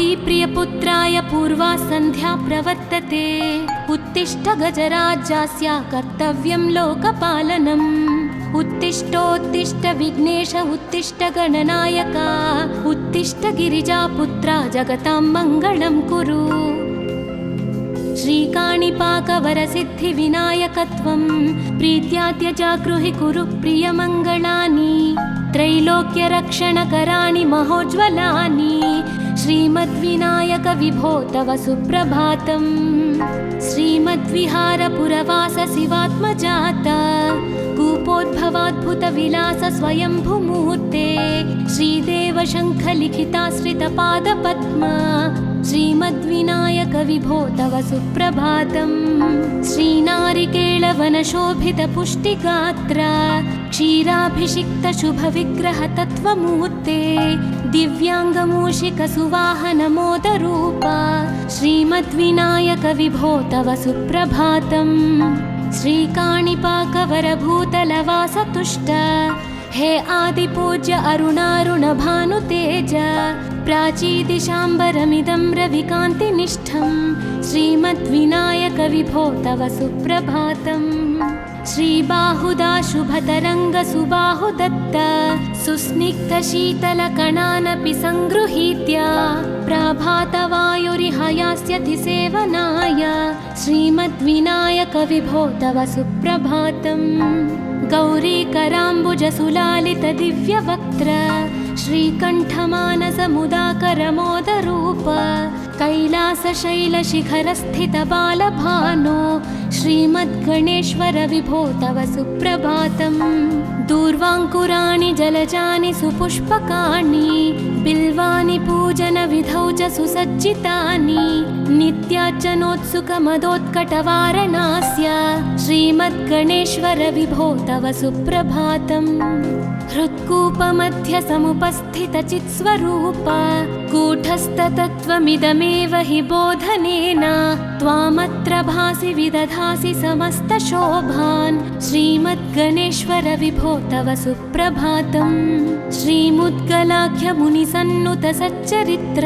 कुन्तीप्रियपुत्राय पूर्वा सन्ध्या प्रवर्तते। उत्तिष्ठ गजराज्यास्य कर्तव्यं लोकपालनम्। उत्तिष्ठोत्तिष्ठ विघ्नेश उत्तिष्ठ गणनायक। उत्तिष्ठ गिरिजापुत्रा जगतां मङ्गलं कुरु। श्रीकाणिपाकवरसिद्धिविनायकत्वं प्रीत्याद्य जागृहि कुरु प्रियमङ्गलानि। त्रैलोक्यरक्षणकराणि महोज्ज्वलानि। श्रीमद्विनायक विभो तव सुप्रभातम्। श्रीमद्विहारपुरवास शिवात्मजात कूपोद्भवाद्भुतविलास स्वयंभूमूर्ते। श्रीदेवशङ्खलिखिताश्रितपादपद्म श्रीमद्विनायक विभो तव सुप्रभातम्। श्रीनारिकेळवनशोभितपुष्टिगात्र क्षीराभिषिक्तशुभविग्रह तत्त्वमूर्ते। दिव्याङ्गमूषिकसुवाहनमोदरूप श्रीमद्विनायक विभो तव सुप्रभातम्। श्रीकाणिपाकवरभूतलवासतुष्ट हे आदिपूज्य अरुणारुणभानुतेज। प्राचीदिशाम्बरमिदं रविकान्तिनिष्ठं श्रीमद्विनायक विभो तव सुप्रभातम्। श्रीबाहुदाशुभतरङ्गसुबाहुदत्त सुस्निग्धशीतलकणानपि सङ्गृहीत्य प्रभातवायुरिहयास्यति सेवनाय श्रीमद्विनायक विभो तव सुप्रभातम्। गौरीकराम्बुजसुलालितदिव्यवक्त्र श्रीकण्ठमानसमुदाकरमोदरूप कैलासशैलशिखरस्थितबालभानो श्रीमद्गणेश्वर विभो तव सुप्रभातम्। दूर्वाङ्कुराणि जलजानि सुपुष्पकाणि बिल्वानि पूजनविधौ च सुसज्जितानि। नित्यार्चनोत्सुकमदोत्कटवारणास्य श्रीमद्गणेश्वर विभो तव सुप्रभातम्। हृत्कूपमध्यसमुपस्थितचित्स्वरूप कूटस्थतत्त्वमिदमेव हि बोधनेन त्वामत्र भासि विदधासि समस्तशोभान् श्रीमद्गणेश्वर विभो तव सुप्रभातम्। श्रीमुद्गलाख्यमुनिसन्नुतसच्चरित्र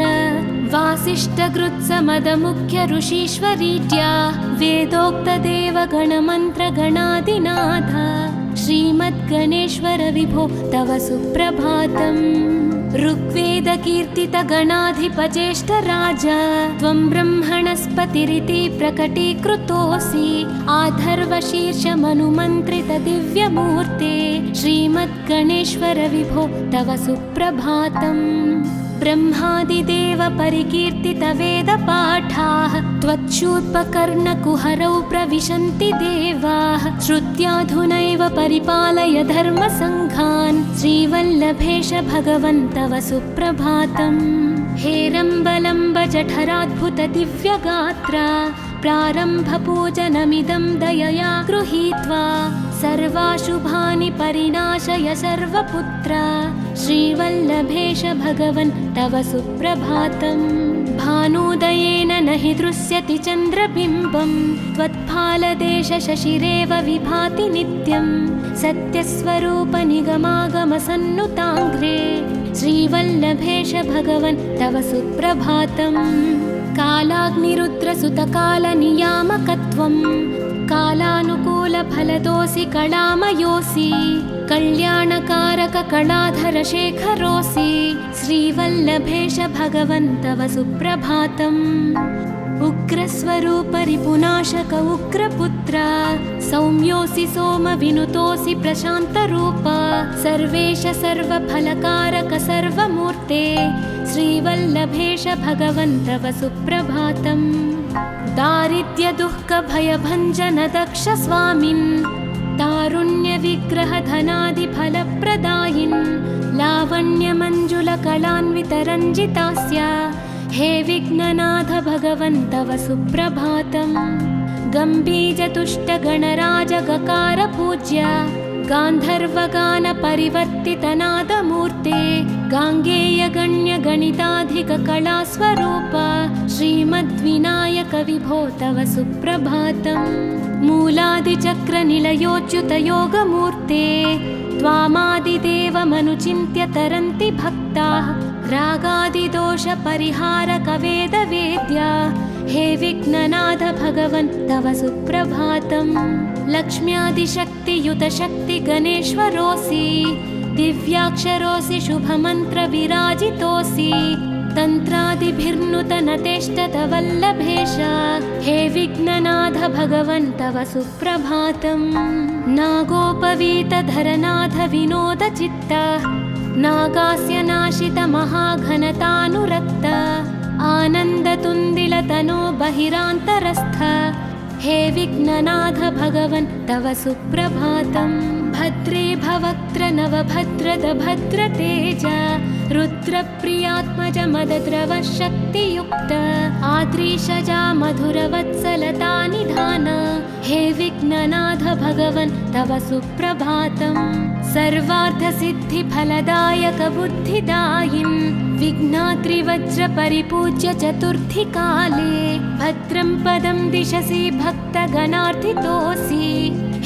वासिष्ठकृत्समदमुख्य ऋषीश्वरीत्या वेदोक्तदेवगणमन्त्रगणादिनाथ श्रीमद्गणेश्वर विभो तव सुप्रभातम्। ऋग्वेदकीर्तितगणाधिपज्येष्ठराज त्वं ब्रह्मणस्पतिरिति प्रकटीकृतोऽसि। आधर्वशीर्षमनुमन्त्रितदिव्यमूर्ते श्रीमद्गणेश्वर विभो तव सुप्रभातम्। ब्रह्मादिदेव परिकीर्तितवेदपाठाः त्वच्छूर्पकर्णकुहरौ प्रविशन्ति देवाः। श्रुत्याधुनैव परिपालय धर्मसङ्घान् श्रीवल्लभेश भगवन् तव सुप्रभातम्। हेरम्बलम्ब जठराद्भुत दिव्यगात्र प्रारम्भपूजनमिदं दयया गृहीत्वा सर्वाशुभानि परिनाशय सर्वपुत्र श्रीवल्लभेश भगवन् तव सुप्रभातम्। भानुदयेन न हि दृश्यति चन्द्रबिम्बं त्वत्फालदेश शशिरेव विभाति नित्यं। सत्यस्वरूप निगमागमसन्नुताङ्घ्रे श्रीवल्लभेश भगवन् तव सुप्रभातम्। कालाग्निरुद्रसुतकालनियामकत्वं कालानुकूलफलदोऽसि कलामयोऽसि। कल्याणकारक कलाधरशेखरोऽसि श्रीवल्लभेश भगवन् तव सुप्रभातम्। उग्रस्वरूप रिपुनाशक उग्रपुत्र सौम्योऽसि सोमविनुतोऽसि प्रशान्तरूप। सर्वेश सर्वफलकारक सर्वमूर्ते श्रीवल्लभेश भगवन् तव सुप्रभातम्। दारिद्र्यदुःखभयभञ्जन दक्ष स्वामिन् तारुण्यविग्रहधनादिफलप्रदायिन् लावण्यमञ्जुलकलान्वितरञ्जितास्य हे विघ्ननाथ भगवन् तव सुप्रभातम्। गम्भीजतुष्टगणराजगकार पूज्य गान्धर्वगानपरिवर्तितनादमूर्ते गाङ्गेयगण्यगणिताधिककलास्वरूप श्रीमद्विनायक विभो तव सुप्रभातम्। मूलादिचक्रनिलयोच्युतयोगमूर्ते त्वामादिदेवमनुचिन्त्य तरन्ति भक्ताः रागादिदोषपरिहारकवेदवेद्या हे विघ्ननाथ भगवन् तव सुप्रभातम्। लक्ष्म्यादिशक्तियुतशक्तिगणेश्वरोऽसि दिव्याक्षरोऽसि शुभमन्त्रविराजितोऽसि तन्त्रादिभिर्नुतनतेष्टतवल्लभेश हे विघ्ननाथ भगवन् तव सुप्रभातम्। नागोपवीतधरनाथ विनोदचित्त नागास्य नाशितमहाघनतानुरक्त आनन्दतुन्दिलतनो बहिरान्तरस्थ हे विघ्ननाथ भगवन् तव सुप्रभातम्। भद्रे भवक्त्र नवभद्रद भद्रतेज रुद्रप्रियात्मज मदद्रव शक्तियुक्त आद्रीशजा मधुरवत्सलता निधान हे विघ्ननाथ भगवन् तव सुप्रभातम्। सर्वार्थसिद्धिफलदायक बुद्धिदायिन् विघ्नाद्रिवज्रपरिपूज्य चतुर्थी काले भद्रं पदं दिशसि भक्तगणार्थितोऽसि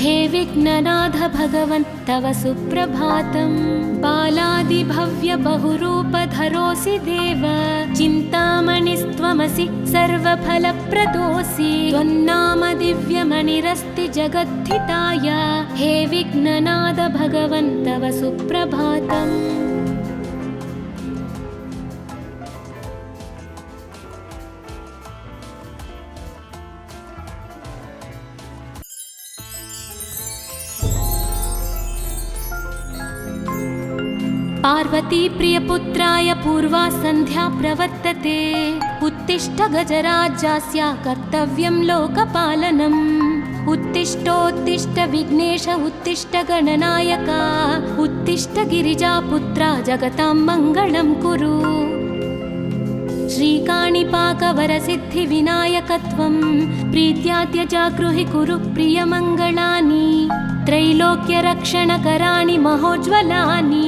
हे विघ्ननाथ भगवन् तव सुप्रभातम्। बालादिभव्य बहुरूपधरोऽसि देव चिन्तामणिस्त्वमसि सर्वफलप्रदोऽसि त्वन्नाम दिव्यमणिरस्ति जगद्धिताय हे विघ्ननाथ भगवन् तव सुप्रभातम्। पार्वती प्रियपुत्राय पूर्वा सन्ध्या प्रवर्तते उत्तिष्ठ गजराज्यस्य कर्तव्यं लोकपालनम्। उत्तिष्ठोत्तिष्ठ विघ्नेश उत्तिष्ठ गणनायक उत्तिष्ठ गिरिजापुत्रा जगतां मङ्गलं कुरु। श्रीकाणिपाकवरसिद्धिविनायकत्वं प्रीत्याद्यजागृहि कुरु प्रियमङ्गलानि त्रैलोक्यरक्षणकराणि महोज्ज्वलानि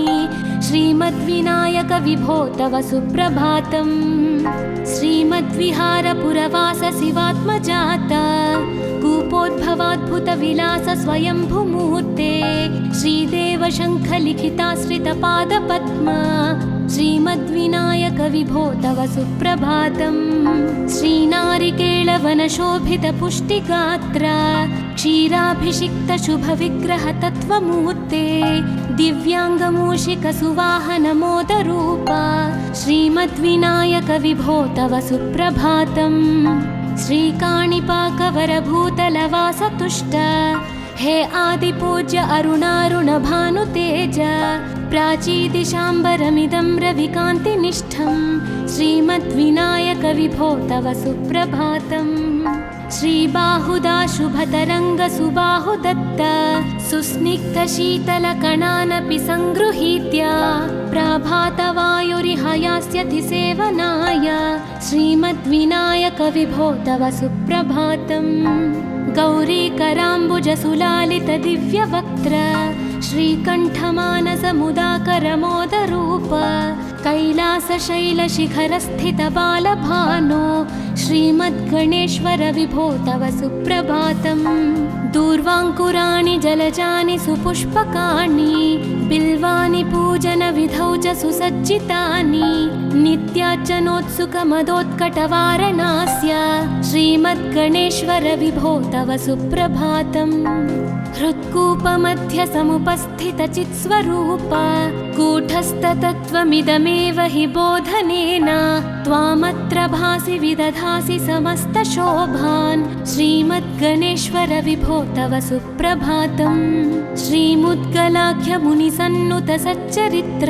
श्रीमद्विनायक विभो तव सुप्रभातम्। श्रीमद्विहारपुरवास शिवात्मजात कूपोद्भवाद्भुतविलास स्वयंभुमूर्ते श्रीदेव शङ्खलिखिताश्रितपादपद्म श्रीमद्विनायक विभो तव सुप्रभातम्। श्रीनारिकेळवनशोभितपुष्टिगात्र क्षीराभिषिक्तशुभविग्रहतत्त्वमूर्ते दिव्याङ्गमूषिकसुवाहनमोदरूप श्रीमद्विनायक विभो तव सुप्रभातम्। श्रीकाणिपाकवरभूतलवासतुष्ट हे आदिपूज्य अरुणारुणभानुतेज प्राचीदिशाम्बरमिदं रविकान्तिनिष्ठं श्रीमद्विनायक विभो तव सुप्रभातम्। श्रीबाहुदा शुभतरङ्गसुबाहुदत्त सुस्निग्धशीतलकणानपि सङ्गृहीत्य प्राभातवायुरिहयास्यति सेवनाय श्रीमद्विनायक विभो तव सुप्रभातम्। गौरीकराम्बुजसुलालितदिव्यवक्त्र श्रीकण्ठमानसमुदाकरमोदरूप कैलासशैलशिखरस्थितबालभानो श्रीमद्गणेश्वर विभो तव सुप्रभातम्। दूर्वाङ्कुराणि जलजानि सुपुष्पकाणि बिल्वानि पूजनविधौ च सुसज्जितानि नित्यार्चनोत्सुकमदोत्कटवारणास्य श्रीमद्गणेश्वर विभो तव सुप्रभातम्। हृत्कूपमध्यसमुपस्थितचित्स्वरूप कूटस्थतत्त्वमिदमेव हि बोधनेन त्वामत्र भासि विदधासि समस्तशोभान् श्रीमद्गणेश्वर विभो तव सुप्रभातम्। श्रीमुद्गलाख्यमुनिसन्नुतसच्चरित्र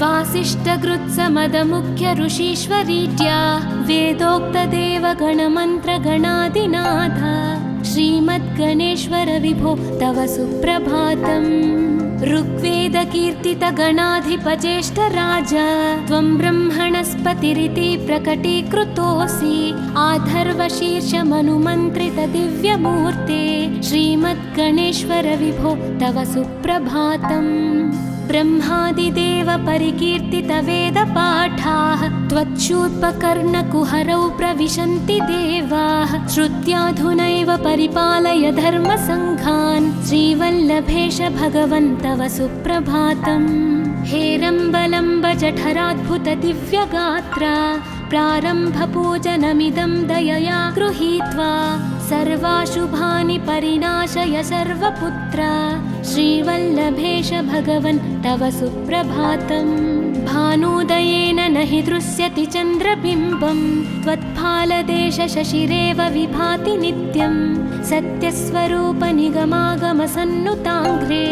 वासिष्ठकृत्समदमुख्य ऋषीश्वरीत्या वेदोक्तदेवगणमन्त्रगणादिनाथ श्रीमद्गणेश्वर विभो तव सुप्रभातम्। ऋग्वेदकीर्तितगणाधिपज्येष्ठराज त्वं ब्रह्मणस्पतिरिति प्रकटीकृतोऽसि आधर्वशीर्षमनुमन्त्रितदिव्यमूर्ते श्रीमद्गणेश्वर विभो तव सुप्रभातम्। ब्रह्मादिदेव परिकीर्तितवेदपाठाः त्वच्छूर्पकर्णकुहरौ प्रविशन्ति देवाः श्रुत्याधुनैव परिपालय धर्मसङ्घान् श्रीवल्लभेश भगवन् तव सुप्रभातम्। हेरम्बलम्ब जठराद्भुत दिव्यगात्रा प्रारम्भपूजनमिदं दयया गृहीत्वा सर्वाशुभानि परिनाशय सर्वपुत्रा श्रीवल्लभेश भगवन् तव सुप्रभातम्। भानुदयेन न हि दृश्यति चन्द्रबिम्बं त्वत्फालदेश शशिरेव विभाति नित्यं सत्यस्वरूप निगमागमसन्नुताङ्घ्रे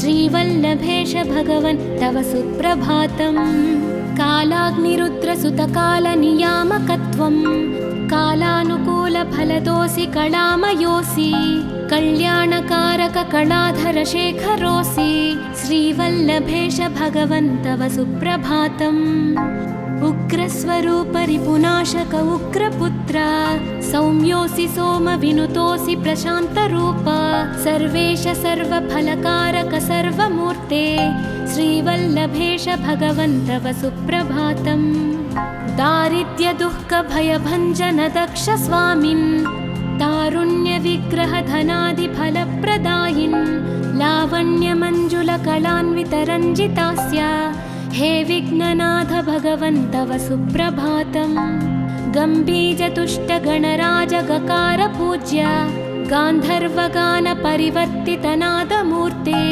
श्रीवल्लभेश भगवन् तव सुप्रभातम्। कालाग्निरुद्रसुतकालनियामकत्वं कालानुकूलफलदोऽसि कलामयोऽसि कल्याणकारक कलाधरशेखरोऽसि श्रीवल्लभेश भगवन् तव सुप्रभातम्। उग्रस्वरूपरिपुनाशक उग्रपुत्र सौम्योऽसि सोमविनुतोऽसि प्रशान्तरूप सर्वेश सर्वफलकारक सर्वमूर्ते श्रीवल्लभेश भगवन् तव सुप्रभातम्। दारिद्र्यदुःखभयभञ्जन दक्ष स्वामिन् तारुण्यविग्रहधनादिफलप्रदायिन् लावण्यमञ्जुलकलान्वितरञ्जितास्य हे विघ्ननाथ भगवन् तव सुप्रभातम्। गम्भीजतुष्टगणराजगकार पूज्य गान्धर्वगानपरिवर्तितनादमूर्ते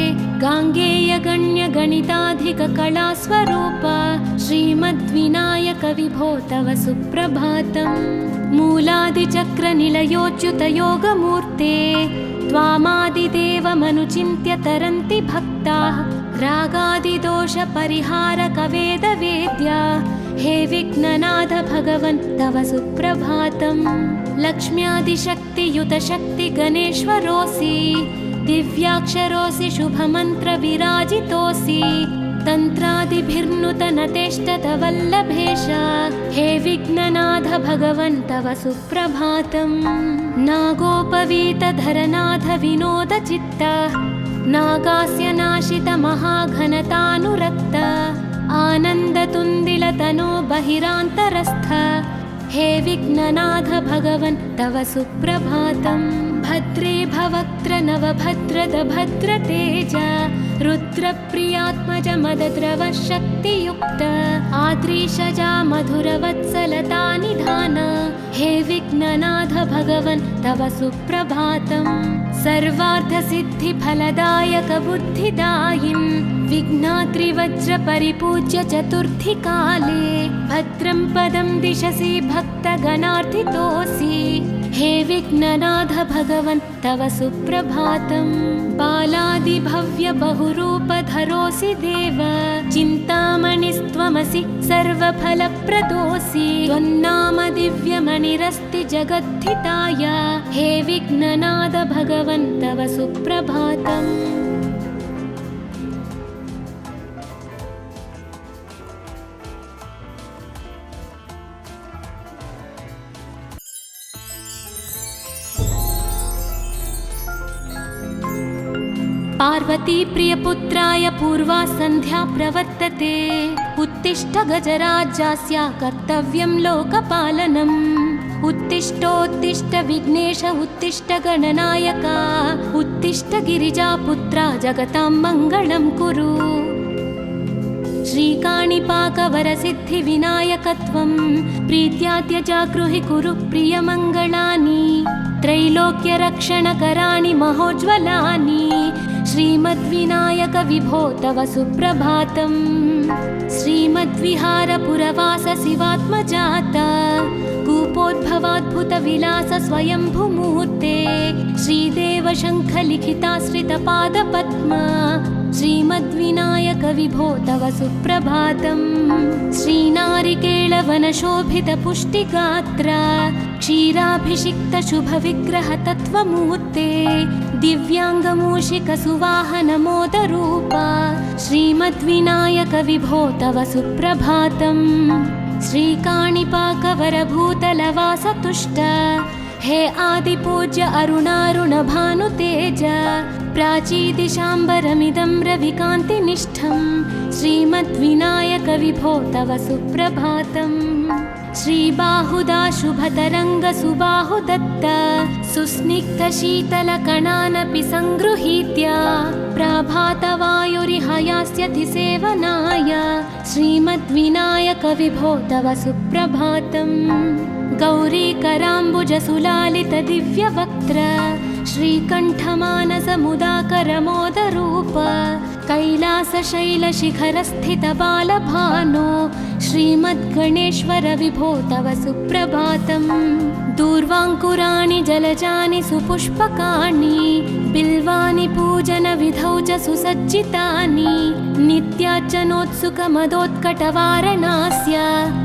गाङ्गेयगण्यगणिताधिककलास्वरूप श्रीमद्विनायक विभो तव सुप्रभातम्। मूलादिचक्रनिलयोच्युतयोगमूर्ते त्वामादिदेवमनुचिन्त्य तरन्ति भक्ताः रागादिदोषपरिहारक वेदवेद्या हे विघ्ननाथ भगवन् तव सुप्रभातम्। लक्ष्म्यादिशक्तियुतशक्ति गणेश्वरोऽसि दिव्याक्षरोऽसि शुभमन्त्रविराजितोऽसि तन्त्रादिभिर्नुतनतेष्टतवल्लभेश हे विघ्ननाथ भगवन् तव सुप्रभातम्। नागोपवीतधरनाथ विनोदचित्त नागास्य नाशित महाघनतानुरक्त आनन्दतुन्दिलतनो बहिरान्तरस्थ हे विघ्ननाथ भगवन् तव सुप्रभातम्। भद्रे भवक्त्र नवभद्रद भद्रतेज रुद्रप्रियात्मज मदद्रव शक्तियुक्त आद्रीशजा मधुरवत्सलता निधान हे विघ्ननाथ भगवन् तव सुप्रभातम्। सर्वार्थसिद्धिफलदायक बुद्धिदायिन् विघ्नात्रिवज्रपरिपूज्य चतुर्थी काले भद्रं पदं दिशसि भक्तगणार्थितोऽसि हे विघ्ननाथ भगवन् तव सुप्रभातम्। बालादिभव्य बहुरूपधरोऽसि देव चिन्तामणिस्त्वमसि सर्वफलप्रदोऽसि त्वन्नाम दिव्यमणिरस्ति जगद्धिताय हे विघ्ननाथ भगवन् तव सुप्रभातम्। पार्वती प्रियपुत्राय पूर्वा सन्ध्या प्रवर्तते उत्तिष्ठ गजराज्यस्य कर्तव्यं लोकपालनम्। उत्तिष्ठोत्तिष्ठ विघ्नेश उत्तिष्ठ गणनायक उत्तिष्ठ गिरिजापुत्रा जगतां मङ्गलं कुरु। श्रीकाणिपाकवरसिद्धिविनायकत्वं प्रीत्याद्य जागृहि कुरु प्रियमङ्गलानि त्रैलोक्यरक्षणकराणि महोज्ज्वलानि श्रीमद्विनायक विभो तव सुप्रभातम्। श्रीमद्विहारपुरवास शिवात्मजात कूपोद्भवाद्भुतविलास स्वयंभुमूर्ते श्रीदेव शङ्खलिखिताश्रितपादपद्म श्रीमद्विनायक विभो तव सुप्रभातम्। श्रीनारिकेळवनशोभितपुष्टिगात्र क्षीराभिषिक्तशुभविग्रहतत्त्वमूर्ते दिव्याङ्गमूषिकसुवाहनमोदरूपा श्रीमद्विनायक विभो तव सुप्रभातम्। श्रीकाणिपाकवरभूतलवासतुष्ट हे आदिपूज्य अरुणारुण भानुतेज प्राचीदिशाम्बरमिदं रविकान्तिनिष्ठं श्रीमद्विनायक विभो तव सुप्रभातम्। श्रीबाहुदा शुभतरङ्ग सुबाहुदत्त सुस्निग्धशीतलकणानपि सङ्गृहीत्य प्रभातवायुरिहयास्यति सेवनाय श्रीमद्विनायक विभो तव सुप्रभातम्। गौरीकराम्बुजसुलालित दिव्यवक्त्र श्रीकण्ठमानसमुदाकरमोदरूप कैलासशैलशिखरस्थित बालभानो श्रीमद्गणेश्वर विभो तव सुप्रभातम्। दूर्वाङ्कुराणि जलजानि सुपुष्पकाणि बिल्वानि पूजनविधौ च सुसज्जितानि नित्यार्चनोत्सुकमदोत्कटवारणास्य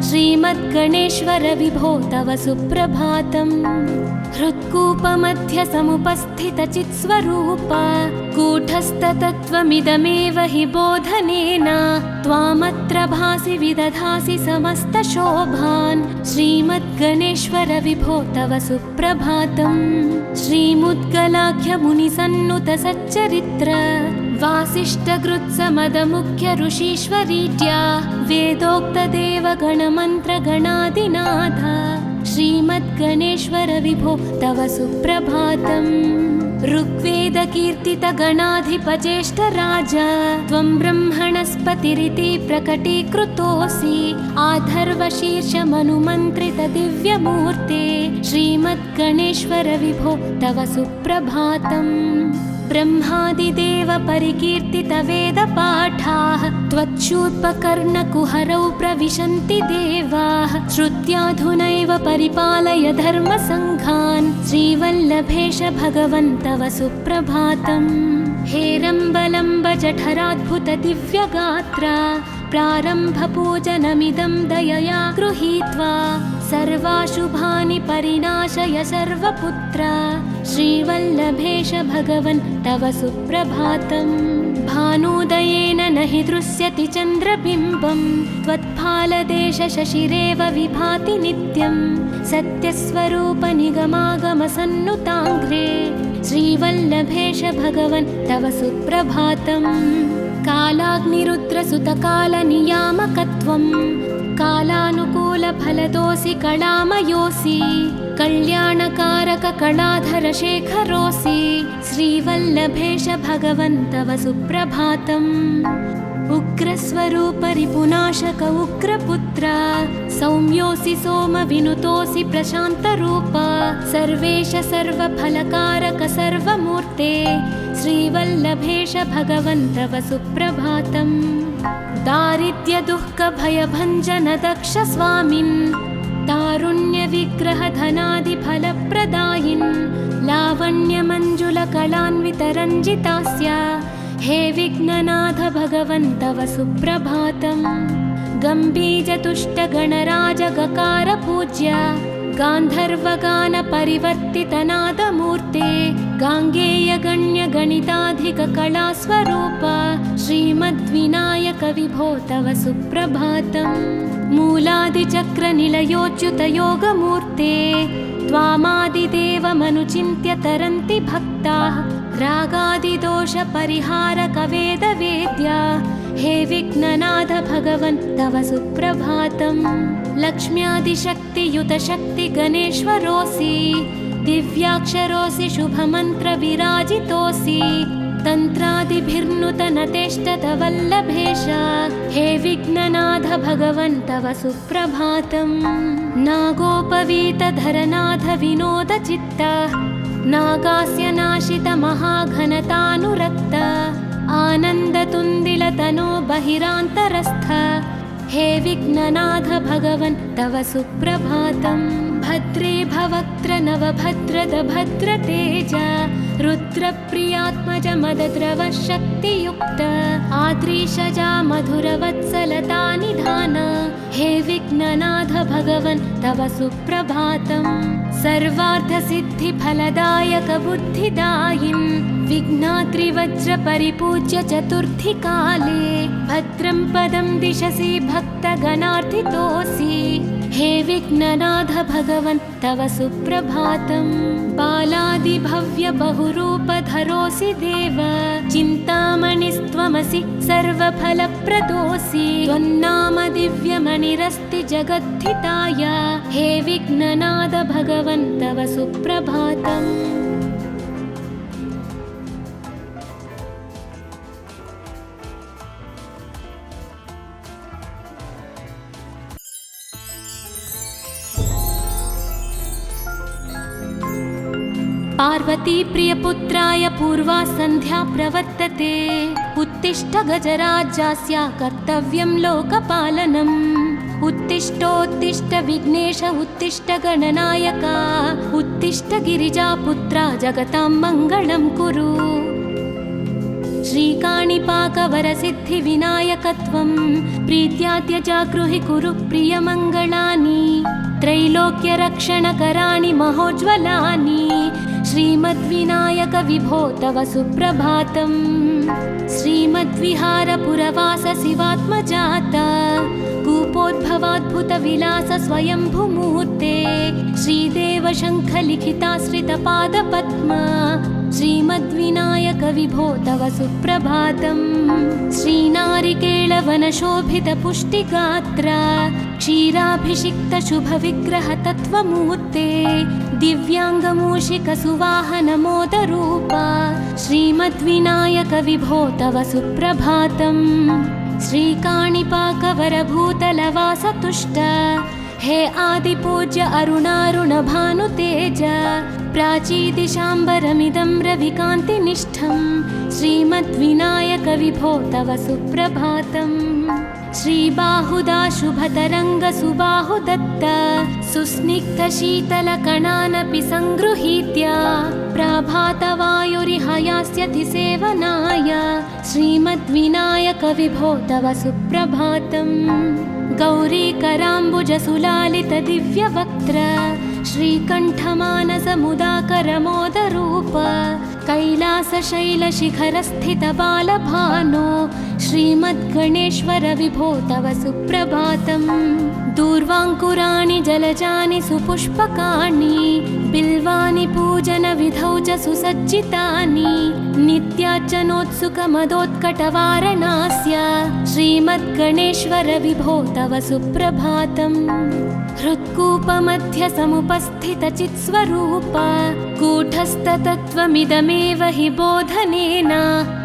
श्रीमद्गणेश्वर विभो तव सुप्रभातम्। हृत्कूपमध्य समुपस्थितचित्स्वरूप कूटस्थतत्त्वमिदमेव हि बोधनेन त्वामत्र भासि विदधासि समस्तशोभान् श्रीमद्गणेश्वर विभो तव सुप्रभातम्। श्रीमुद्गलाख्यमुनिसन्नुत सच्चरित्र वासिष्ठगृत्समदमुख्य ऋषीश्वरीड्या वेदोक्तदेवगणमन्त्रगणादिनाथ श्रीमद्गणेश्वर विभो तव सुप्रभातम्। ऋग्वेदकीर्तितगणाधिपज्येष्ठराज त्वं ब्रह्मणस्पतिरिति प्रकटीकृतोऽसि आधर्वशीर्षमनुमन्त्रित दिव्यमूर्ते श्रीमद्गणेश्वर विभो तव सुप्रभातम्। ब्रह्मादिदेव परिकीर्तित वेदपाठाः त्वच्छूर्पकर्णकुहरौ प्रविशन्ति देवाः श्रुत्याधुनैव परिपालय धर्मसङ्घान् श्रीवल्लभेश भगवन् तव सुप्रभातम्। हेरम्बलम्ब जठराद्भुत दिव्यगात्रा प्रारम्भपूजनमिदं दयया गृहीत्वा सर्वाशुभानि परिनाशय सर्वपुत्र श्रीवल्लभेश भगवन् तव सुप्रभातम्। भानुदयेन न हि दृश्यति चन्द्रबिम्बं त्वत्फालदेश शशिरेव विभाति नित्यं सत्यस्वरूप निगमागमसन्नुताङ्घ्रे श्रीवल्लभेश भगवन् तव सुप्रभातम्। कालाग्निरुद्रसुतकालनियामकत्वं कालानुकूलफलदोऽसि कलामयोऽसि कल्याणकारक कलाधर शेखरोऽसि श्रीवल्लभेश भगवन् तव सुप्रभातम्। उग्रस्वरूप रिपुनाशक उग्रपुत्र सौम्योऽसि सोमविनुतोऽसि प्रशान्तरूप सर्वेश सर्वफलकारक सर्वमूर्ते श्रीवल्लभेश भगवन् तव सुप्रभातम्। दारिद्र्यदुःखभयभञ्जन दक्ष स्वामिन् तारुण्यविग्रह धनादिफलप्रदायिन् लावण्यमञ्जुलकलान्वितरञ्जितास्य हे विघ्ननाथ भगवन् तव सुप्रभातम्। गम्भीजतुष्टगणराजगकार पूज्य गान्धर्वगानपरिवर्तितनादमूर्ते गाङ्गेयगण्यगणिताधिककलास्वरूप श्रीमद्विनायक विभो तव सुप्रभातम्। मूलादिचक्रनिलयोच्युतयोगमूर्ते त्वामादिदेवमनुचिन्त्य तरन्ति भक्ताः रागादिदोषपरिहारकवेदवेद्या हे विघ्ननाथ भगवन् तव सुप्रभातम्। लक्ष्म्यादिशक्तियुतशक्तिगणेश्वरोऽसि दिव्याक्षरोऽसि शुभमन्त्रविराजितोऽसि तन्त्रादिभिर्नुतनतेष्टतवल्लभेश हे विघ्ननाथ भगवन् तव सुप्रभातम्। नागोपवीतधरनाथ विनोदचित्त नागास्य नाशित महाघनतानुरक्त आनन्दतुन्दिलतनो बहिरान्तरस्थ हे विघ्ननाथ भगवन् तव सुप्रभातम्। भद्रे भवक्त्र नवभद्रद भद्रतेज रुद्रप्रियात्मज मदद्रव शक्तियुक्त आद्रीशजा मधुरवत्सलता निधान हे विघ्ननाथ भगवन् तव सुप्रभातम्। सर्वार्थसिद्धिफलदायक बुद्धिदायिन् विघ्नाद्रिवज्रपरिपूज्य चतुर्थीकाले भद्रं पदं दिशसि भक्तगणार्थितोऽसि हे विघ्ननाथ भगवन् तव सुप्रभातम्। बालादिभव्य बहुरूपधरोऽसि देव, चिन्तामणिस्त्वमसि सर्वफलप्रदोऽसि। त्वन्नाम दिव्यमणिरस्ति जगद्धिताय, हे विघ्ननाथ भगवन् तव सुप्रभातम्। पार्वती प्रियपुत्राय पूर्वा सन्ध्या प्रवर्तते। उत्तिष्ठ गजराज्यस्य कर्तव्यं लोकपालनम्। उत्तिष्ठोत्तिष्ठ विघ्नेश उत्तिष्ठ गणनायक, उत्तिष्ठ गिरिजापुत्रा जगतां मङ्गलं कुरु। श्रीकाणिपाकवरसिद्धिविनायकत्वं प्रीत्याद्यजागृहि कुरु प्रियमङ्गलानि। त्रैलोक्यरक्षणकराणि महोज्ज्वलानि, श्रीमद्विनायक विभो तव सुप्रभातम्। श्रीमद्विहारपुरवास शिवात्मजाता, कूपोद्भवाद्भुतविलास स्वयंभूमूर्ते। श्रीदेव शङ्खलिखिताश्रितपादपद्मा, श्रीमद्विनायक विभो तव सुप्रभातम्। श्रीनारिकेळवनशोभितपुष्टिगात्र, क्षीराभिषिक्तशुभविग्रह तत्त्वमूर्ते। दिव्याङ्गमूषिकसुवाहनमोदरूपा, श्रीमद्विनायक विभो तव सुप्रभातम्। श्रीकाणिपाकवरभूतलवासतुष्ट, हे आदिपूज्य अरुणारुणभानुतेज। प्राचीदिशाम्बरमिदं रविकान्तिनिष्ठं, श्रीमद्विनायक विभो तव सुप्रभातम्। श्रीबाहुदाशुभतरङ्गसुबाहुदत्त, सुस्निग्धशीतलकणानपि सङ्गृहीत्य। प्रभातवायुरिहयास्यति सेवनाय, श्रीमद्विनायक विभो तव सुप्रभातम्। गौरीकराम्बुजसुलालितदिव्यवक्त्र, श्रीकण्ठमानसमुदाकरमोदरूप। कैलासशैलशिखरस्थितबालभानो, श्रीमद्गणेश्वर विभो तव सुप्रभातम्। दूर्वाङ्कुराणि जलजानि सुपुष्पकाणि, बिल्वानि पूजनविधौ च सुसज्जितानि। नित्यार्चनोत्सुकमदोत्कटवारणास्य, श्रीमद्गणेश्वर विभो तव सुप्रभातम्। हृत्कूपमध्यसमुपस्थितचित्स्वरूप, कूटस्थतत्त्वमिदमेव हि बोधनेन।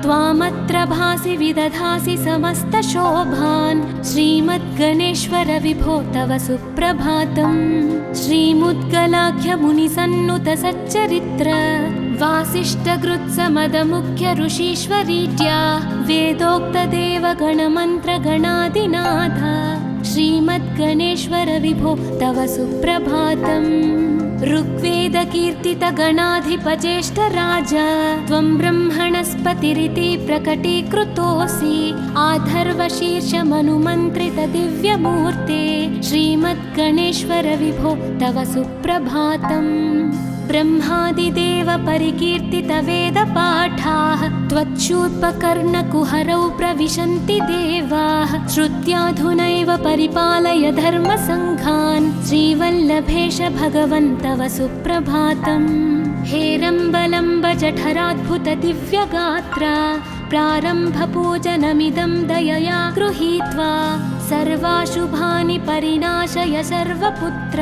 त्वामत्र भासि विदधासि समस्तशोभान्, श्रीमद्गणेश्वर विभो तव सुप्रभातम्। श्रीमुद्गलाख्यमुनिसन्नुतसच्चरित्र, वासिष्ठकृत्समदमुख्य ऋषीश्वरीत्या। वेदोक्तदेवगणमन्त्रगणादिनाथ, श्रीमद्गणेश्वर विभो तव सुप्रभातम्। ऋग्वेदकीर्तितगणाधिपज्येष्ठराज, त्वं ब्रह्मणस्पतिरिति प्रकटीकृतोऽसि। आधर्वशीर्षमनुमन्त्रितदिव्यमूर्ते, श्रीमद्गणेश्वर विभो तव सुप्रभातम्। ब्रह्मादिदेव परिकीर्तितवेदपाठाः, त्वच्छूर्पकर्णकुहरौ प्रविशन्ति देवाः। श्रुत्याधुनैव परिपालय धर्मसङ्घान्, श्रीवल्लभेश भगवन् तव सुप्रभातम्। हेरम्बलम्ब जठराद्भुत दिव्यगात्र, प्रारम्भपूजनमिदं दयया गृहीत्वा। सर्वाशुभानि परिनाशय सर्वपुत्र,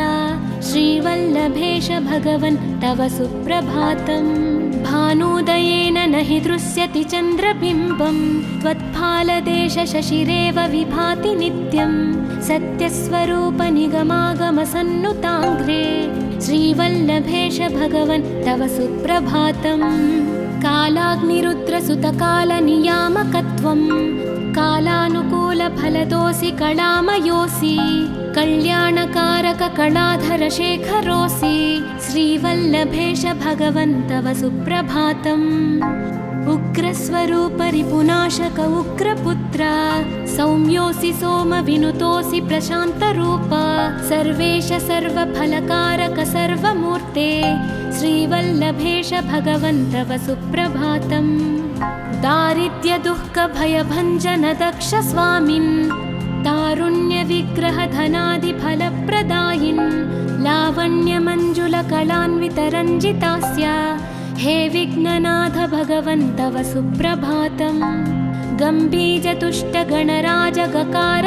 श्रीवल्लभेश भगवन् तव सुप्रभातम्। भानुदयेन न हि दृश्यति चन्द्रबिम्बं, त्वत्फालदेश शशिरेव विभाति नित्यं। सत्यस्वरूप निगमागमसन्नुताङ्घ्रे, श्रीवल्लभेश भगवन् तव सुप्रभातम्। कालाग्निरुद्रसुतकालनियामकत्वं, कालानुकूलफलदोऽसि कलामयोऽसि। कल्याणकारक कलाधरशेखरोऽसि, श्रीवल्लभेश भगवन् तव सुप्रभातम्। उग्रस्वरूप रिपुनाशक उग्रपुत्र, सौम्योऽसि सोमविनुतोऽसि प्रशान्तरूप। सर्वेश सर्वफलकारक सर्वमूर्ते, श्रीवल्लभेश भगवन् तव सुप्रभातम्। दारिद्र्यदुःखभयभञ्जन दक्ष स्वामिन्, तारुण्य लावण्यविग्रहधनादिफलप्रदायिन् लावण्यमञ्जुलकलान्वितरञ्जितास्य हे विघ्ननाथ भगवन् तव सुप्रभातम्। गम्भीजतुष्टगणराजगकार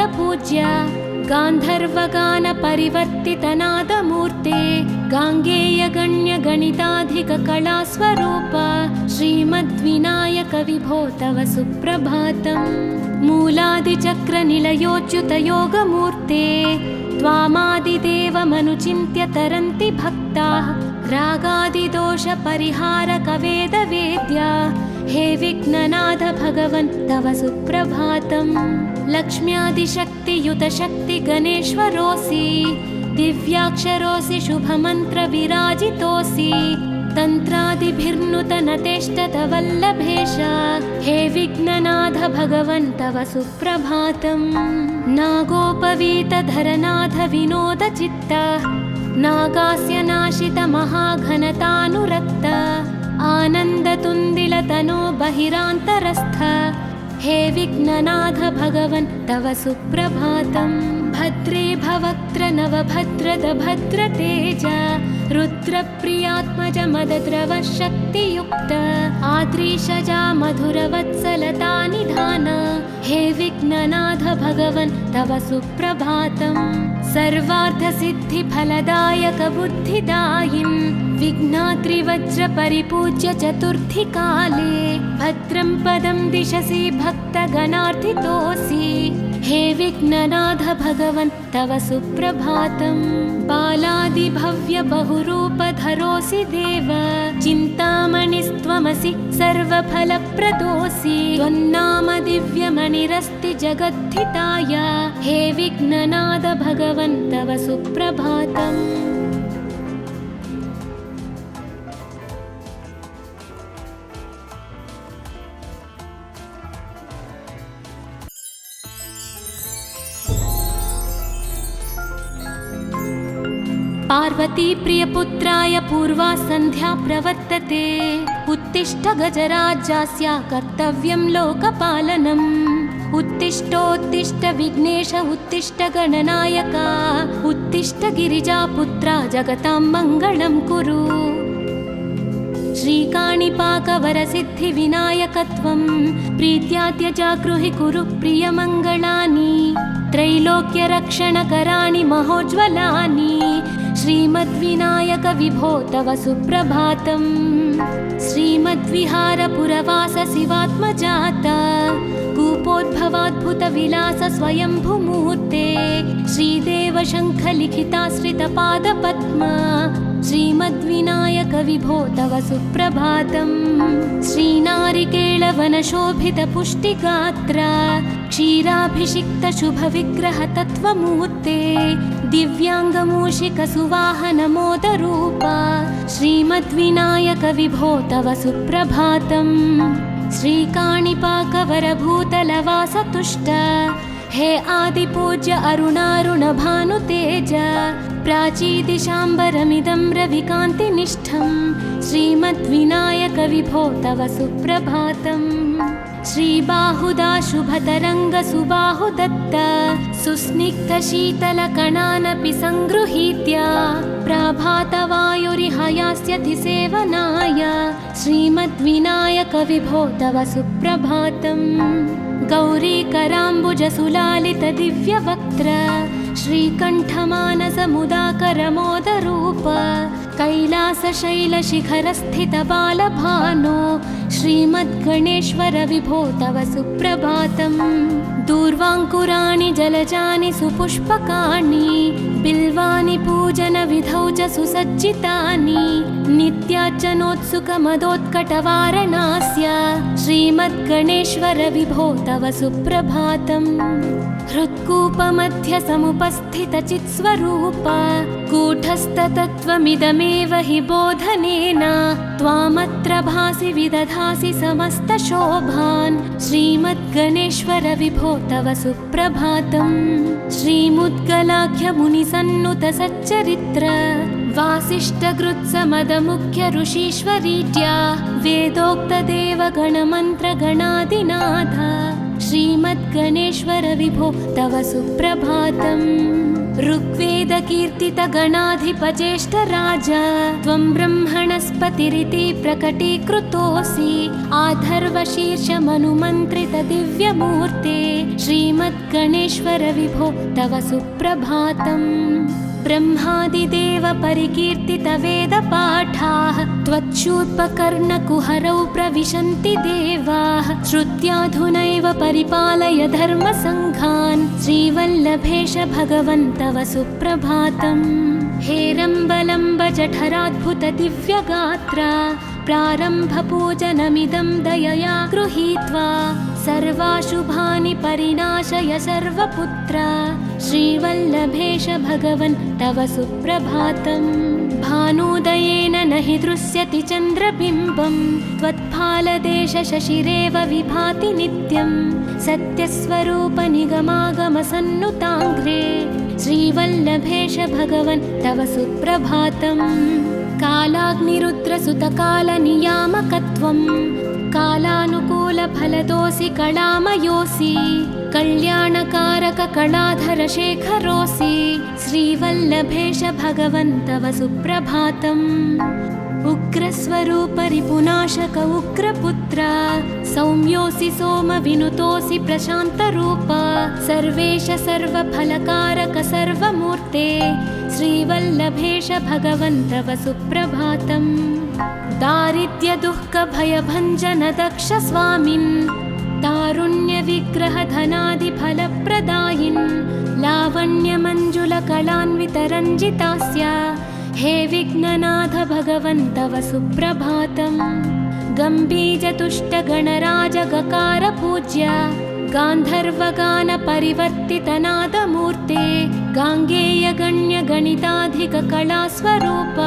गान्धर्वगानपरिवर्तितनादमूर्ते गाङ्गेयगण्यगणिताधिककलास्वरूप श्रीमद्विनायक विभो तव सुप्रभातम्। मूलादिचक्रनिलयोच्युतयोगमूर्ते त्वामादिदेवमनुचिन्त्य तरन्ति भक्ताः रागादिदोषपरिहारकवेदवेद्या हे विघ्ननाथ भगवन् तव सुप्रभातम्। लक्ष्म्यादिशक्तियुतशक्तिगणेश्वरोऽसि दिव्याक्षरोऽसि शुभमन्त्रविराजितोऽसि तन्त्रादिभिर्नुतनतेष्टतवल्लभेश हे विघ्ननाथ भगवन् तव सुप्रभातम्। नागोपवीतधरनाथ विनोदचित्त नागास्य नाशित महाघनतानुरक्त आनन्दतुन्दिलतनो बहिरान्तरस्थ हे विघ्ननाथ भगवन् तव सुप्रभातम्। भद्रे भवक्त्र नवभद्रद भद्रतेज रुद्रप्रियात्मज मदद्रव शक्तियुक्त आद्रीशजा मधुरवत्सलता निधान हे विघ्ननाथ भगवन् तव सुप्रभातम्। सर्वार्थसिद्धिफलदायक बुद्धिदायिन् विघ्नाद्रिवज्रपरिपूज्य चतुर्थीकाले भद्रं पदं दिशसि भक्तगणार्थितोऽसि हे विघ्ननाथ भगवन् तव सुप्रभातम्। बालादिभव्य बहुरूपधरोऽसि देव चिन्तामणिस्त्वमसि सर्वफलप्रदोऽसि त्वन्नाम दिव्यमणिरस्ति जगद्धिताय हे विघ्ननाथ भगवन् तव सुप्रभातम्। पार्वती प्रियपुत्राय पूर्वा सन्ध्या प्रवर्तते उत्तिष्ठ गजराज्यास्य कर्तव्यं लोकपालनम्। उत्तिष्ठोत्तिष्ठ विघ्नेश उत्तिष्ठ गणनायक उत्तिष्ठ गिरिजापुत्रा जगतां मङ्गलं कुरु। श्रीकाणिपाकवरसिद्धिविनायकत्वं प्रीत्यात्यजागृहि कुरु प्रियमङ्गलानि त्रैलोक्यरक्षणकराणि महोज्ज्वलानि श्रीमद्विनायक विभो तव सुप्रभातम्। श्रीमद्विहारपुरवास शिवात्मजात कूपोद्भवाद्भुतविलास स्वयंभुमूर्ते श्रीदेव शङ्खलिखिताश्रितपादपद्म श्रीमद्विनायक विभो तव सुप्रभातम्। श्रीनारिकेळवनशोभितपुष्टिगात्र क्षीराभिषिक्तशुभविग्रहतत्त्वमूर्ते दिव्याङ्गमूषिकसुवाहनमोदरूप श्रीमद्विनायक विभो तव सुप्रभातम्। श्रीकाणिपाकवरभूतलवासतुष्ट हे आदिपूज्य अरुणारुणभानुतेज प्राचीदिशाम्बरमिदं रविकान्तिनिष्ठं श्रीमद्विनायक विभो तव सुप्रभातम्। श्रीबाहुदा शुभतरङ्गसुबाहुदत्त सुस्निग्धशीतलकणानपि सङ्गृहीत्य प्राभातवायुरिहायास्यति सेवनाय श्रीमद्विनायक विभो तव सुप्रभातम्। गौरीकराम्बुजसुलालितदिव्यवक्त्र श्रीकण्ठमानसमुदाकरमोदरूप कैलासशैलशिखरस्थितबालभानो श्रीमद्गणेश्वर विभो तव सुप्रभातम्। दूर्वाङ्कुराणि जलजानि सुपुष्पकाणि बिल्वानि पूजनविधौ च सुसज्जितानि नित्यार्चनोत्सुकमदोत्कटवारणास्य श्रीमद्गणेश्वर विभो तव सुप्रभातम्। हृत्कूपमध्यसमुपस्थितचित्स्वरूप कूटस्थतत्त्वमिदमेव हि बोधनेन त्वामत्र भासि विदधासि समस्तशोभान् श्रीमद्गणेश्वर विभो तव सुप्रभातम्। श्रीमुद्गलाख्यमुनिसन्नुतसच्चरित्र वासिष्ठगृत्समदमुख्य ऋषीश्वरीड्या वेदोक्तदेवगणमन्त्रगणादिनाथ श्रीमद्गणेश्वर विभो तव सुप्रभातम्। ऋग्वेदकीर्तितगणाधिपज्येष्ठराज त्वं ब्रह्मणस्पतिरिति प्रकटीकृतोऽसि। आधर्वशीर्षमनुमन्त्रितदिव्यमूर्ते श्रीमद्गणेश्वर विभो तव सुप्रभातम्। ब्रह्मादिदेव परिकीर्तितवेदपाठाः त्वच्छूर्पकर्णकुहरौ प्रविशन्ति देवाः। श्रुत्याधुनैव परिपालय धर्मसङ्घान् श्रीवल्लभेश भगवन् तव सुप्रभातम्। हेरम्बलम्ब जठराद्भुतदिव्यगात्रा प्रारम्भपूजनमिदं दयया गृहीत्वा सर्वाशुभानि परिनाशय सर्वपुत्र श्रीवल्लभेश भगवन् तव सुप्रभातम्। भानुदयेन न हि दृश्यति चन्द्रबिम्बं त्वत्फालदेशशशिरेव विभाति नित्यं। सत्यस्वरूपनिगमागमसन्नुताङ्घ्रे श्रीवल्लभेश भगवन् तव सुप्रभातम्। कालाग्निरुद्रसुतकालनियामकत्वं कालानुकूलफलदोऽसि कलामयोऽसि। कल्याणकारककलाधरशेखरोऽसि श्रीवल्लभेश भगवन् तव सुप्रभातम्। उग्रस्वरूपरिपुनाशक उग्रपुत्र सौम्योऽसि सोमविनुतोऽसि प्रशान्तरूप। सर्वेश सर्वफलकारक सर्वमूर्ते श्रीवल्लभेश भगवन् तव सुप्रभातम्। दारिद्र्यदुःखभयभञ्जन दक्ष स्वामिन् तारुण्यविग्रहधनादिफलप्रदायिन् लावण्यमञ्जुलकलान्वितरञ्जितास्य हे विघ्ननाथ भगवन् तव सुप्रभातम्। गम्भीजतुष्टगणराजगकार पूज्य गान्धर्वगानपरिवर्तितनादमूर्ते गाङ्गेयगण्यगणिताधिककलास्वरूप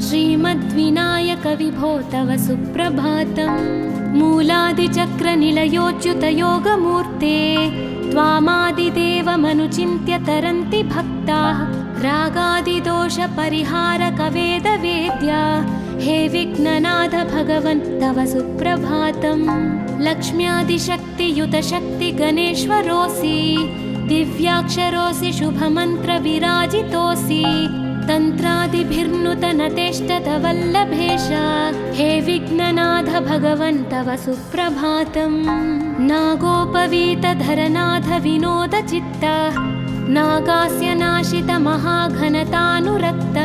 श्रीमद्विनायक विभो तव सुप्रभातम्। मूलादिचक्रनिलयोच्युतयोगमूर्ते त्वामादिदेवमनुचिन्त्य तरन्ति भक्ताः। रागादिदोषपरिहारकवेदवेद्या हे विघ्ननाथ भगवन् तव सुप्रभातम्। लक्ष्म्यादिशक्तियुतशक्तिगणेश्वरोऽसि दिव्याक्षरोऽसि शुभमन्त्रविराजितोऽसि। तन्त्रादिभिर्नुतनतेष्टतवल्लभेश हे विघ्ननाथ भगवन् तव सुप्रभातम्। नागोपवीतधरनाथ विनोदचित्त नागास्य नाशित महाघनतानुरक्त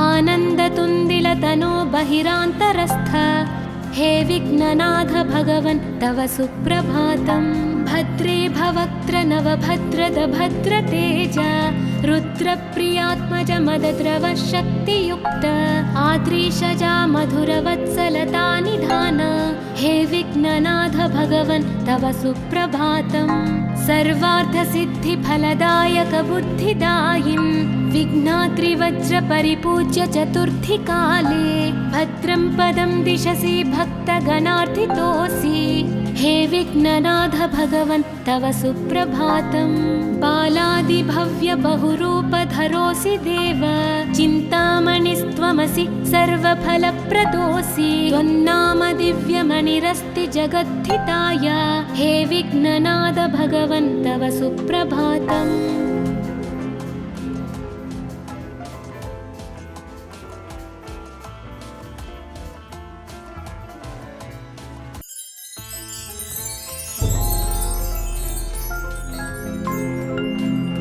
आनन्दतुन्दिलतनो बहिरान्तरस्थ हे विघ्ननाथ भगवन् तव सुप्रभातम्। भद्रे भवक्त्र नवभद्रद भद्रतेज रुद्रप्रियात्मज मदद्रव शक्तियुक्त आद्रीशजा मधुरवत्सलता निधान हे विघ्ननाथ भगवन् तव सुप्रभातम्। सर्वार्थसिद्धिफलदायक बुद्धिदायिन् विघ्नाद्रिवज्रपरिपूज्य चतुर्थीकाले भद्रं पदं दिशसि भक्तगणार्थितोऽसि हे विघ्ननाथ भगवन् तव सुप्रभातम्। बालादिभव्य बहुरूपधरोऽसि देव चिन्तामणिस्त्वमसि सर्वफलप्रदोऽसि। त्वन्नाम दिव्यमणिरस्ति जगद्धिताय हे विघ्ननाथ भगवन् तव सुप्रभातम्।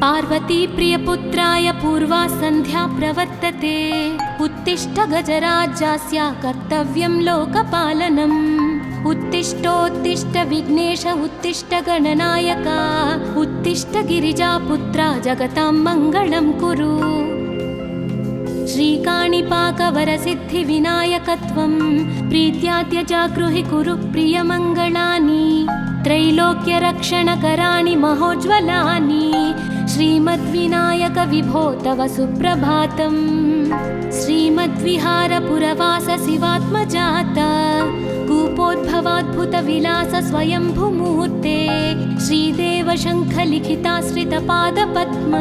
पार्वती प्रियपुत्राय पूर्वा सन्ध्या प्रवर्तते उत्तिष्ठ गजराज्यस्य कर्तव्यं लोकपालनम्। उत्तिष्ठोत्तिष्ठ विघ्नेश उत्तिष्ठ गणनायक उत्तिष्ठ गिरिजापुत्रा जगतां मङ्गलं कुरु। श्रीकाणिपाकवरसिद्धिविनायकत्वं प्रीत्याद्य जागृहि कुरु प्रियमङ्गलानि। त्रैलोक्यरक्षणकराणि महोज्ज्वलानि श्रीमद्विनायक विभो तव सुप्रभातम्। श्रीमद्विहारपुरवास शिवात्मजात कूपोद्भवाद्भुतविलास स्वयंभुमूर्ते श्रीदेव शङ्खलिखिताश्रितपादपद्म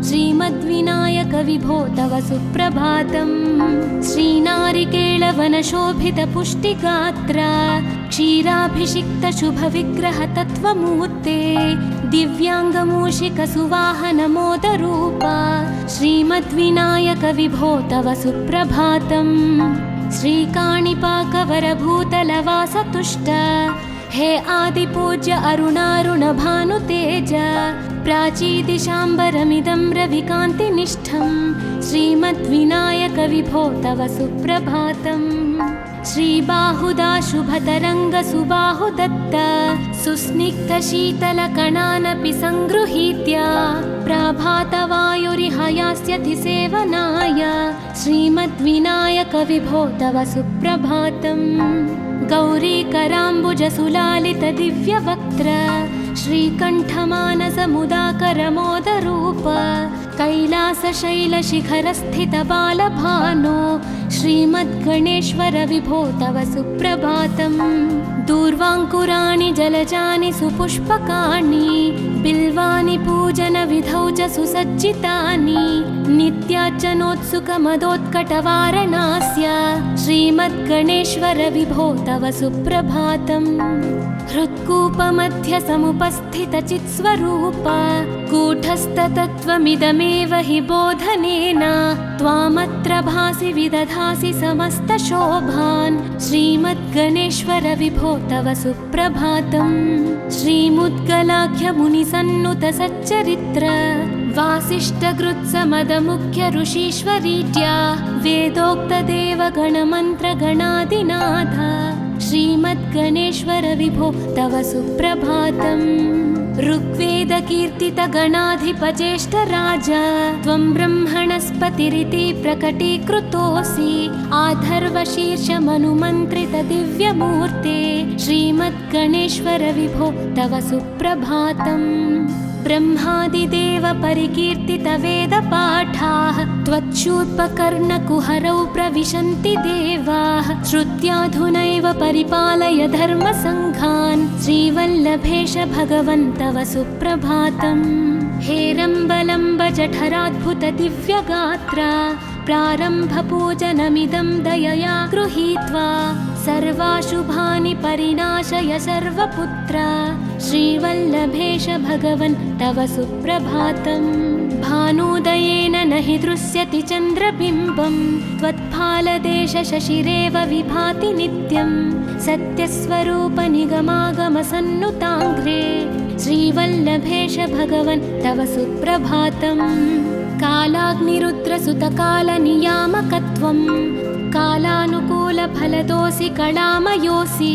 श्रीमद्विनायक विभो तव सुप्रभातम्। श्रीनारिकेळवनशोभितपुष्टिगात्र क्षीराभिषिक्तशुभविग्रहतत्त्वमूर्ते दिव्याङ्गमूषिकसुवाहनमोदरूपा श्रीमद्विनायक विभो तव सुप्रभातम्। श्रीकाणिपाकवरभूतलवासतुष्ट हे आदिपूज्य अरुणारुणभानुतेज प्राचीदिशाम्बरमिदं रविकान्तिनिष्ठं श्रीमद्विनायक विभो तव सुप्रभातम्। श्रीबाहुदाशुभतरङ्गसुबाहुदत्त सुस्निग्धशीतलकणानपि सङ्गृहीत्य प्रभातवायुरिहयास्यति सेवनाय श्रीमद्विनायक विभो तव सुप्रभातम्। गौरीकराम्बुजसुलालितदिव्यवक्त्र श्रीकण्ठमानसमुदाकरमोदरूप कैलासशैलशिखरस्थितबालभानो श्रीमद्गणेश्वर विभो तव सुप्रभातम्। दूर्वाङ्कुराणि जलजानि सुपुष्पकाणि बिल्वानि पूजनविधौ च सुसज्जितानि नित्यार्चनोत्सुकमदोत्कटवारणास्य श्रीमद्गणेश्वर विभो तव सुप्रभातम्। हृत्कूपमध्यसमुपस्थितचित्स्वरूप कूटस्थतत्त्वमिदमेव हि बोधनेन त्वामत्र भासि विदधासि समस्तशोभान् श्रीमद्गणेश्वर विभो तव सुप्रभातम्। श्रीमुद्गलाख्यमुनिसन्नुतसच्चरित्र वासिष्ठकृत्समदमुख्यऋषीश्वरीत्या वेदोक्तदेवगणमन्त्रगणादिनाथ श्रीमद्गणेश्वर विभो तव सुप्रभातम्। ऋग्वेदकीर्तितगणाधिपज्येष्ठराज त्वं ब्रह्मणस्पतिरिति प्रकटीकृतोऽसि आधर्वशीर्षमनुमन्त्रितदिव्यमूर्ते श्रीमद्गणेश्वर विभो तव सुप्रभातम्। ब्रह्मादिदेव परिकीर्तितवेदपाठाः त्वच्छूर्पकर्णकुहरौ प्रविशन्ति देवाः श्रुत्याधुनैव परिपालय धर्मसङ्घान् श्रीवल्लभेश भगवन् तव सुप्रभातम्। हेरम्बलम्बजठराद्भुतदिव्यगात्रा प्रारम्भपूजनमिदं दयया गृहीत्वा सर्वाशुभानि परिनाशय सर्वपुत्र श्रीवल्लभेश भगवन् तव सुप्रभातम्। भानुदयेन न हि दृश्यति चन्द्रबिम्बं त्वत्फालदेशशशिरेव विभाति नित्यं सत्यस्वरूपनिगमागमसन्नुताङ्घ्रे श्रीवल्लभेश भगवन् तव सुप्रभातम्। कालाग्निरुद्रसुतकालनियामकत्वं कालानुकूलफलदोऽसि कलामयोऽसि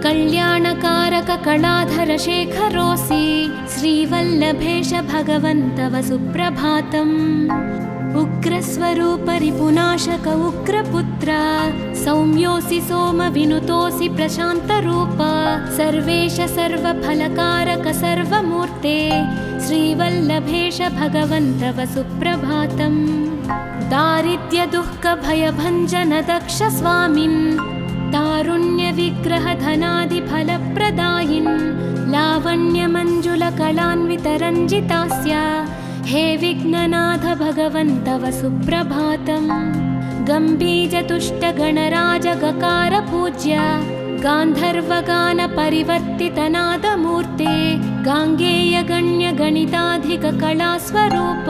कल्याणकारककलाधरशेखरोऽसि श्रीवल्लभेश भगवन् तव सुप्रभातम्। उग्रस्वरूपरिपुनाशक उग्रपुत्र सौम्योऽसि सोमविनुतोऽसि प्रशान्तरूप सर्वेश सर्वफलकारक सर्वमूर्ते श्रीवल्लभेश भगवन् तव सुप्रभातम्। दारिद्र्यदुःखभयभञ्जन दक्ष स्वामिन् तारुण्यविग्रहधनादिफलप्रदायिन् लावण्यमञ्जुलकलान्वितरञ्जितास्य हे विघ्ननाथ भगवन् तव सुप्रभातम्। गम्भीजतुष्टगणराजगकार पूज्य गान्धर्वगानपरिवर्तितनादमूर्ते गाङ्गेयगण्यगणिताधिककलास्वरूप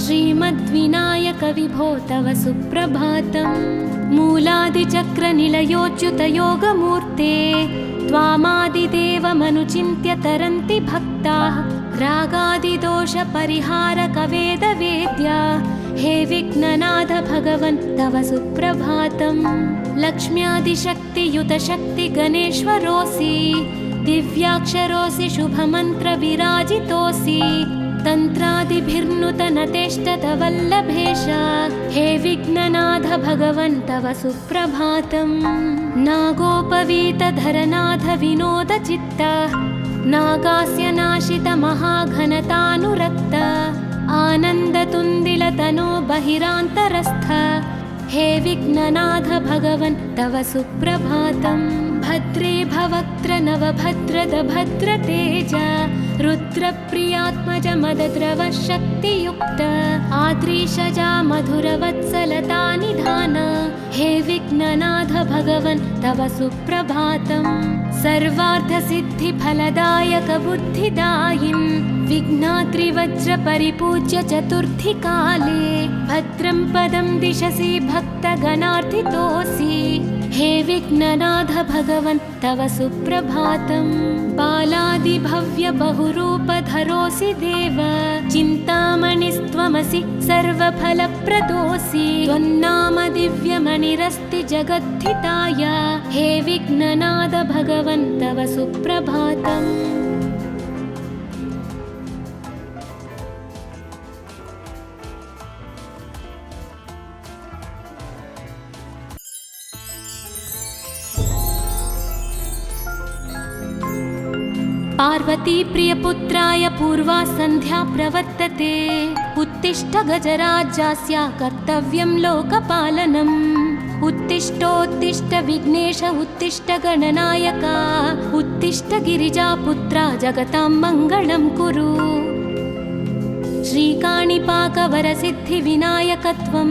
श्रीमद्विनायक विभो तव सुप्रभातम्। मूलादिचक्रनिलयोच्युतयोगमूर्ते त्वामादिदेवमनुचिन्त्य तरन्ति भक्ताः रागादिदोषपरिहारकवेदवेद्या हे विघ्ननाथ भगवन् तव सुप्रभातम्। लक्ष्म्यादिशक्तियुतशक्तिगणेश्वरोऽसि दिव्याक्षरोऽसि शुभमन्त्रविराजितोऽसि तन्त्रादिभिर्नुतनतेष्टतवल्लभेश हे विघ्ननाथ भगवन् तव सुप्रभातम्। नागोपवीतधरनाथ विनोदचित्त नागास्य नाशितमहाघनतानुरक्त आनन्दतुन्दिलतनो बहिरान्तरस्थ हे विघ्ननाथ भगवन् तव सुप्रभातम्। भद्रे भवक्त्र नवभद्रद भद्रतेज रुद्रप्रियात्मज मदद्रवशक्तियुक्त आद्रीशजा मधुरवत्सलता निधान हे विघ्ननाथ भगवन् तव सुप्रभातम्। सर्वार्थसिद्धिफलदायकबुद्धिदायिन् विघ्नाद्रिवज्रपरिपूज्य चतुर्थीकाले भद्रं पदं दिशसि भक्तगणार्थितोऽसि। हे विघ्ननाथ भगवन् तव सुप्रभातम्। बालादिभव्य बहुरूपधरोऽसि देव, चिन्तामणिस्त्वमसि सर्वफलप्रदोऽसि। त्वन्नाम दिव्यमणिरस्ति जगद्धिताय, हे विघ्ननाथ भगवन् तव सुप्रभातम्। पार्वती प्रियपुत्राय पूर्वा सन्ध्या प्रवर्तते। उत्तिष्ठ गजराज्यास्य कर्तव्यं लोकपालनम्। उत्तिष्ठोत्तिष्ठ विघ्नेश उत्तिष्ठ गणनायका, उत्तिष्ठ गिरिजापुत्रा जगतां मङ्गलं कुरु। श्रीकाणिपाकवरसिद्धिविनायकत्वं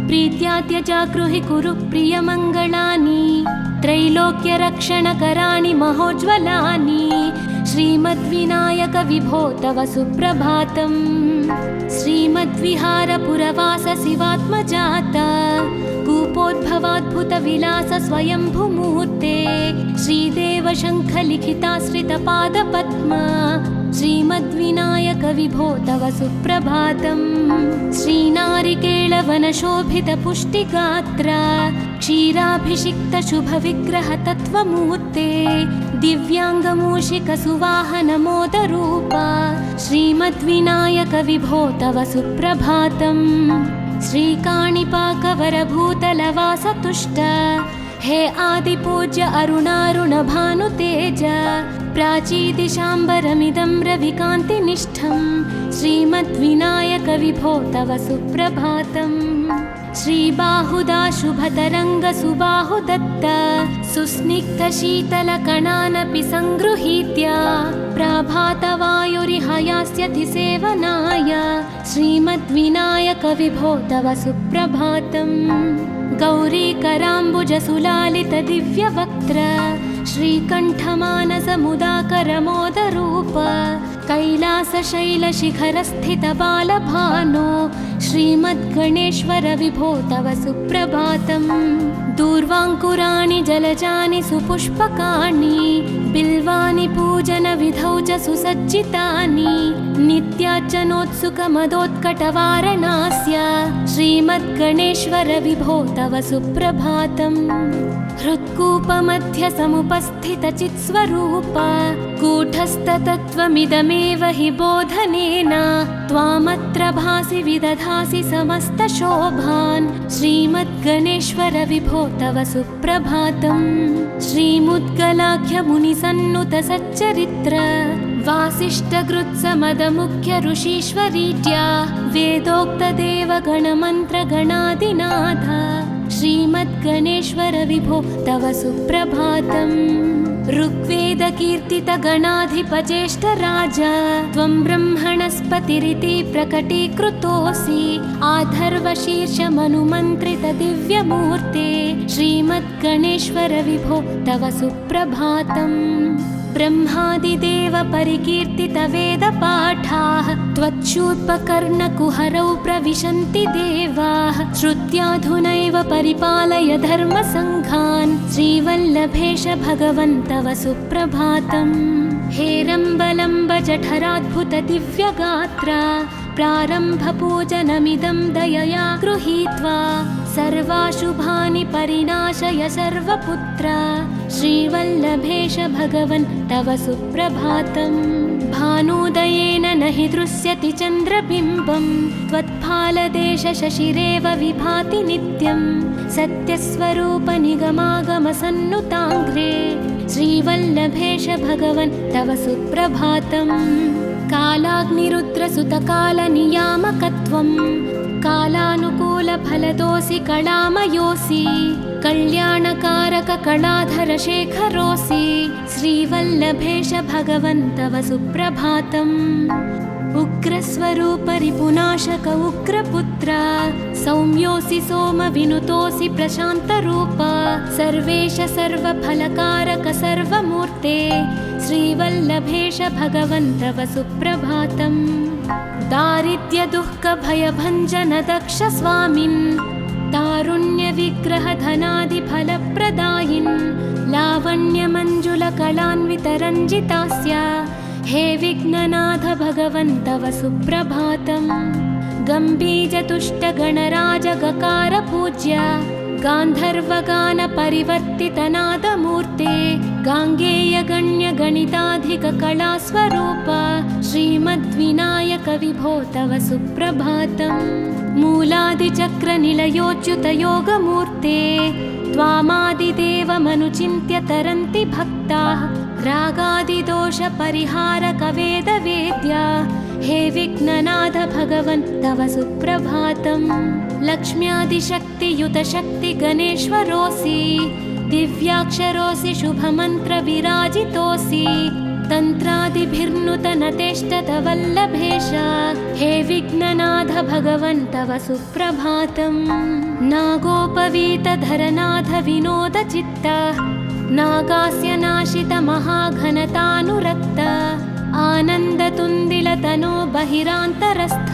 प्रीत्याद्यजागृहि कुरु प्रियमङ्गलानि। त्रैलोक्यरक्षणकराणि महोज्ज्वलानि, श्रीमद्विनायक विभो तव सुप्रभातम्। श्रीमद्विहारपुरवास शिवात्मजाता, कूपोद्भवाद्भुतविलास स्वयंभुमूर्ते। श्रीदेव शङ्खलिखिताश्रितपादपद्मा, श्रीमद्विनायक विभो तव सुप्रभातम्। श्रीनारिकेळवनशोभितपुष्टिगात्रा, क्षीराभिषिक्तशुभविग्रहतत्त्वमूर्ते। दिव्याङ्गमूषिकसुवाहनमोदरूपा, श्रीमद्विनायक विभो तव सुप्रभातम्। श्रीकाणिपाकवरभूतलवासतुष्ट, हे आदिपूज्य अरुणारुणभानुतेज। प्राचीदिशाम्बरमिदं रविकान्तिनिष्ठं, श्रीमद्विनायक विभो तव सुप्रभातम्। श्रीबाहुदा शुभतरङ्गसुबाहुदत्त, सुस्निग्धशीतलकणानपि सङ्गृहीत्य। प्राभातवायुरिह यास्यति सेवनाय, श्रीमद्विनायक विभो तव सुप्रभातम्। गौरीकराम्बुजसुलालितदिव्यवक्त्र, श्रीकण्ठमानसमुदाकरमोदरूप। कैलासशैलशिखरस्थितबालभानो, श्रीमद्गणेश्वर विभो तव सुप्रभातम्। दूर्वाङ्कुराणि जलजानि सुपुष्पकाणि, बिल्वानि पूजनविधौ च सुसज्जितानि। नित्यार्चनोत्सुकमदोत्कटवारणास्य, श्रीमद्गणेश्वर विभो तव सुप्रभातम्। हृत्कूपमध्यसमुपस्थितचित्स्वरूप, कूटस्थतत्त्वमिदमेव हि बोधनेन। त्वामत्र भासि विदधासि समस्तशोभान्, श्रीमद्गणेश्वर विभो तव सुप्रभातम्। श्रीमुद्गलाख्यमुनिसन्नुतसच्चरित्र, वासिष्ठकृत्समदमुख्य ऋषीश्वरीड्या। वेदोक्तदेवगणमन्त्रगणादिनाथ, श्रीमद्गणेश्वर विभो तव सुप्रभातम्। ऋग्वेदकीर्तितगणाधिपज्येष्ठराज, त्वं ब्रह्मणस्पतिरिति प्रकटीकृतोऽसि। आधर्वशीर्षमनुमन्त्रितदिव्यमूर्ते, श्रीमद्गणेश्वर विभो तव सुप्रभातम्। ब्रह्मादिदेव परिकीर्तितवेदपाठाः, त्वच्छूर्पकर्णकुहरौ प्रविशन्ति देवाः। श्रुत्याधुनैव परिपालय धर्मसङ्घान्, श्रीवल्लभेश भगवन् तव सुप्रभातम्। हेरम्बलम्ब जठराद्भुतदिव्यगात्रा, प्रारम्भपूजनमिदं दयया गृहीत्वा। सर्वाशुभानि परिनाशय सर्वपुत्र, श्रीवल्लभेश भगवन् तव सुप्रभातम्। भानुदयेन न हि दृश्यति चन्द्रबिम्बं, त्वत्फालदेशशशिरेव विभाति नित्यं। सत्यस्वरूपनिगमागमसन्नुताङ्घ्रे, श्रीवल्लभेश भगवन् तव सुप्रभातम्। कालाग्निरुद्रसुतकालनियामकत्वं, कालानुकूलफलदोऽसि कलामयोऽसि। कल्याणकारककलाधरशेखरोऽसि, श्रीवल्लभेश भगवन् तव सुप्रभातम्। उग्रस्वरूप रिपुनाशक उग्रपुत्र सौम्योऽसि सोमविनुतोऽसि प्रशान्तरूप सर्वेश सर्वफलकारक सर्वमूर्ते श्रीवल्लभेश भगवन् तव सुप्रभातम्। दारिद्र्यदुःखभयभञ्जन दक्ष स्वामिन् तारुण्यविग्रहधनादिफलप्रदायिन् लावण्यमञ्जुलकलान्वितरञ्जितास्य हे विघ्ननाथ भगवन् तव सुप्रभातम्। गम्भीजतुष्टगणराजगकार पूज्य गान्धर्वगानपरिवर्तितनादमूर्ते गाङ्गेयगण्यगणिताधिककलास्वरूप श्रीमद्विनायक विभो तव सुप्रभातम्। मूलादिचक्रनिलयोच्युतयोगमूर्ते त्वामादिदेवमनुचिन्त्य तरन्ति भक्ताः रागादिदोषपरिहारक वेदवेद्या हे विघ्ननाथ भगवन् तव सुप्रभातम्। लक्ष्म्यादिशक्तियुतशक्ति गणेश्वरोऽसि दिव्याक्षरोऽसि शुभमन्त्रविराजितोऽसि तन्त्रादिभिर्नुतनतेष्टतवल्लभेश हे विघ्ननाथ भगवन् तव सुप्रभातम्। नागोपवीतधरनाथ विनोदचित्त नागास्य नाशित महाघनतानुरक्त आनन्दतुन्दिलतनो बहिरान्तरस्थ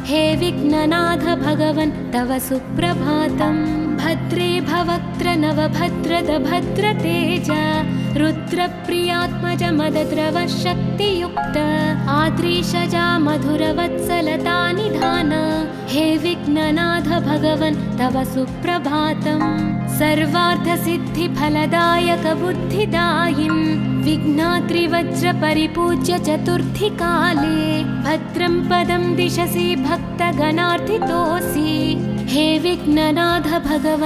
हे विघ्ननाथ भगवन् तव सुप्रभातम्। भद्रे भवक्त्र नवभद्रद भद्रतेज रुद्रप्रियात्मज मदद्रव शक्तियुक्त आद्रीशजा मधुरवत्सलता निधान हे विघ्ननाथ भगवन् तव सुप्रभातम्। सर्वार्थसिद्धिफलदायक बुद्धिदायिन् विघ्नात्रिवज्रपरिपूज्य चतुर्थीकाले भद्रं पदं दिशसि भक्तगणार्थितोऽसि हे विघ्ननाथ भगवन्